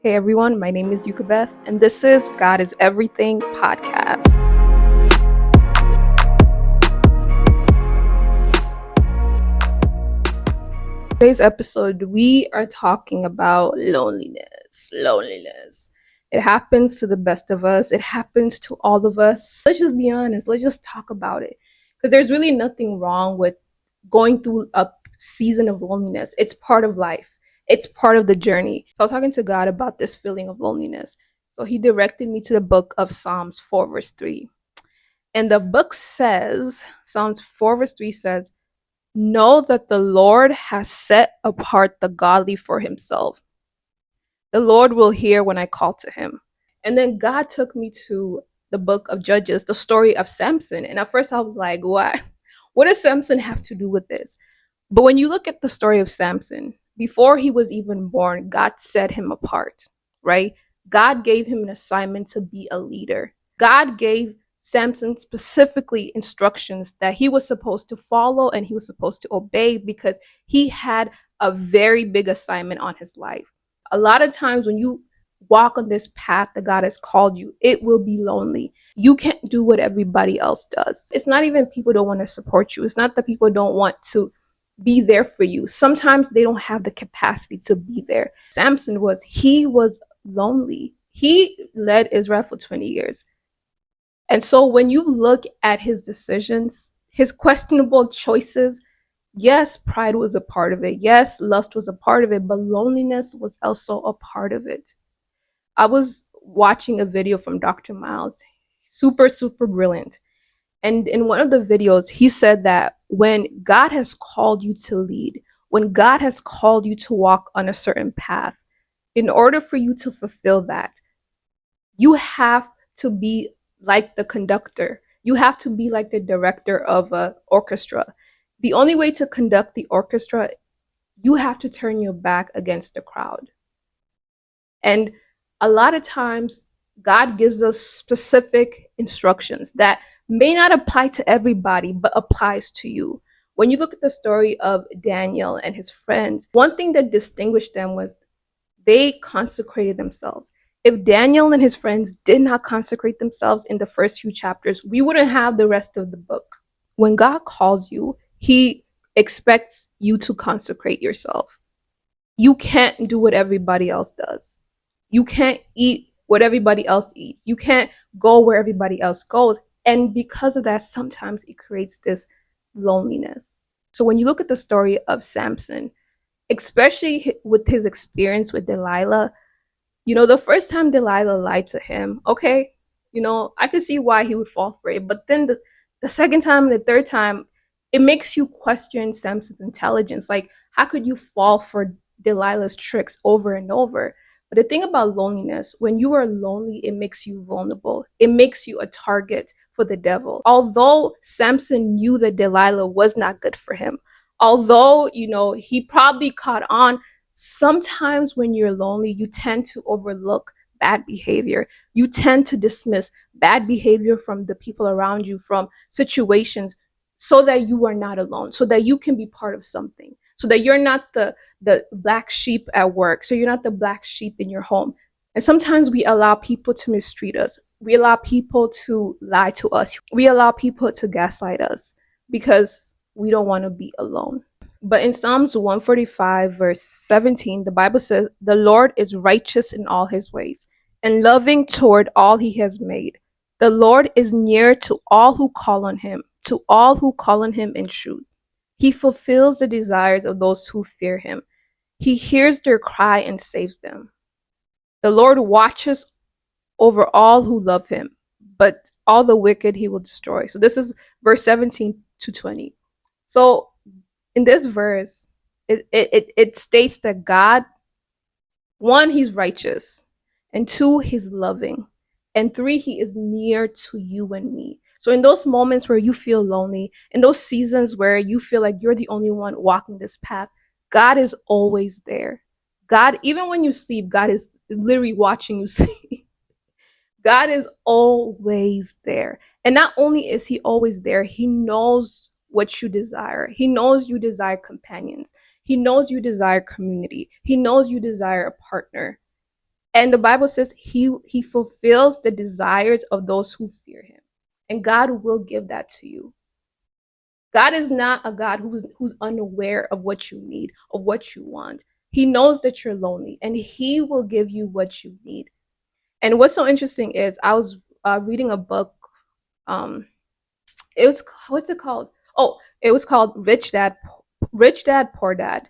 Hey everyone, my name is Yukabeth, and this is God is Everything podcast. Today's episode, we are talking about loneliness. Loneliness. It happens to the best of us, it happens to all of us. Let's just be honest, let's just talk about it. Because there's really nothing wrong with going through a season of loneliness. It's part of life, it's part of the journey. So I was talking to God about this feeling of loneliness. So he directed me to the book of Psalms 4, verse 3. And the book says, Psalms 4, verse 3 says, know that the Lord has set apart the godly for himself. The Lord will hear when I call to him. And then God took me to the book of Judges, the story of Samson. And at first I was like, what? What does Samson have to do with this? But when you look at the story of Samson, before he was even born, God set him apart, right? God gave him an assignment to be a leader. God gave Samson specifically instructions that he was supposed to follow and he was supposed to obey because he had a very big assignment on his life. A lot of times when you walk on this path that God has called you, it will be lonely. You can't do what everybody else does. It's not even people don't want to support you. It's not that people don't want to be there for you. Sometimes they don't have the capacity to be there. Samson he was lonely. He led Israel for 20 years. And so when you look at his decisions, his questionable choices, yes, pride was a part of it. Yes, lust was a part of it, but loneliness was also a part of it. I was watching a video from Dr. Miles, super, super brilliant. And in one of the videos, he said that when God has called you to lead, when God has called you to walk on a certain path, in order for you to fulfill that, you have to be like the conductor. You have to be like the director of an orchestra. The only way to conduct the orchestra, you have to turn your back against the crowd. And a lot of times, God gives us specific instructions that may not apply to everybody, but applies to you. When you look at the story of Daniel and his friends, one thing that distinguished them was they consecrated themselves. If Daniel and his friends did not consecrate themselves in the first few chapters, we wouldn't have the rest of the book. When God calls you, he expects you to consecrate yourself. You can't do what everybody else does. You can't eat what everybody else eats. You can't go where everybody else goes. And because of that, sometimes it creates this loneliness. So when you look at the story of Samson, especially with his experience with Delilah, the first time Delilah lied to him, okay, I could see why he would fall for it. But then the second time and the third time, it makes you question Samson's intelligence. Like, how could you fall for Delilah's tricks over and over? But the thing about loneliness, when you are lonely, it makes you vulnerable. It makes you a target for the devil. Although Samson knew that Delilah was not good for him, although, he probably caught on, sometimes when you're lonely, you tend to overlook bad behavior. You tend to dismiss bad behavior from the people around you, from situations, so that you are not alone, so that you can be part of something, so that you're not the black sheep at work, so you're not the black sheep in your home. And sometimes we allow people to mistreat us. We allow people to lie to us. We allow people to gaslight us because we don't want to be alone. But in Psalms 145, verse 17, the Bible says, the Lord is righteous in all his ways and loving toward all he has made. The Lord is near to all who call on him, to all who call on him in truth. He fulfills the desires of those who fear him. He hears their cry and saves them. The Lord watches over all who love him, but all the wicked he will destroy. So this is verse 17 to 20. So in this verse, it states that God, one, he's righteous, and two, he's loving, and three, he is near to you and me. So in those moments where you feel lonely, in those seasons where you feel like you're the only one walking this path, God is always there. God, even when you sleep, God is literally watching you sleep. God is always there. And not only is he always there, he knows what you desire. He knows you desire companions. He knows you desire community. He knows you desire a partner. And the Bible says he fulfills the desires of those who fear him. And God will give that to you. God is not a God who's unaware of what you need, of what you want. He knows that you're lonely and he will give you what you need. And what's so interesting is I was reading a book. Um, it was, what's it called? Oh, it was called Rich Dad Poor Dad.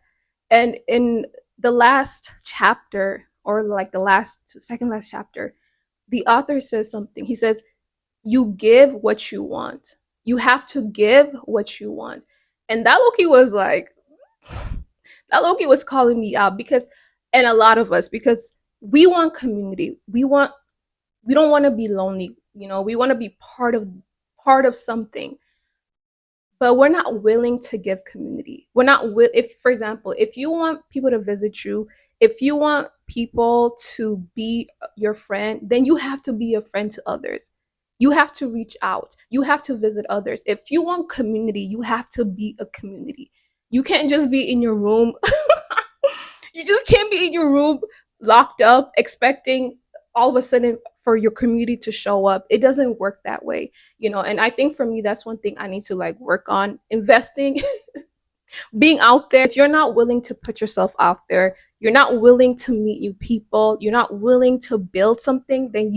And in the last chapter, or like the last second last chapter, the author says something. He says, "You give what you want. You have to give what you want." And that Loki was like, that Loki was calling me out because, and a lot of us, because we want community. We don't want to be lonely. You know, we want to be part of something, but we're not willing to give community. We're not if, for example, if you want people to visit you, if you want people to be your friend, then you have to be a friend to others. You have to reach out. You have to visit others. If you want community, you have to be a community. You can't just be in your room. You just can't be in your room locked up expecting all of a sudden for your community to show up. It doesn't work that way, you know. And I think for me, that's one thing I need to like work on: investing, being out there. If you're not willing to put yourself out there, you're not willing to meet new people, you're not willing to build something, then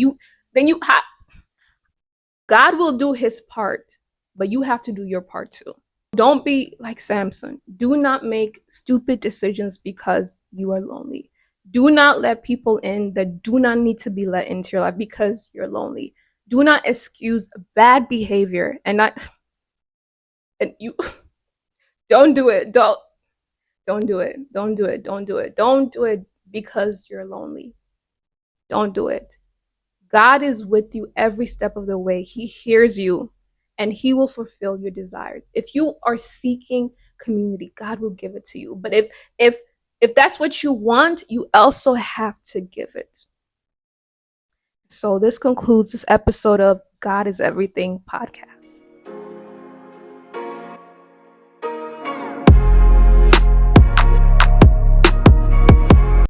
God will do his part, but you have to do your part too. Don't be like Samson. Do not make stupid decisions because you are lonely. Do not let people in that do not need to be let into your life because you're lonely. Do not excuse bad behavior and not and you don't do it. Don't do it. Don't do it. Don't do it. Don't do it because you're lonely. Don't do it. God is with you every step of the way. He hears you and he will fulfill your desires. If you are seeking community, God will give it to you. But if that's what you want, you also have to give it. So this concludes this episode of God is Everything podcast.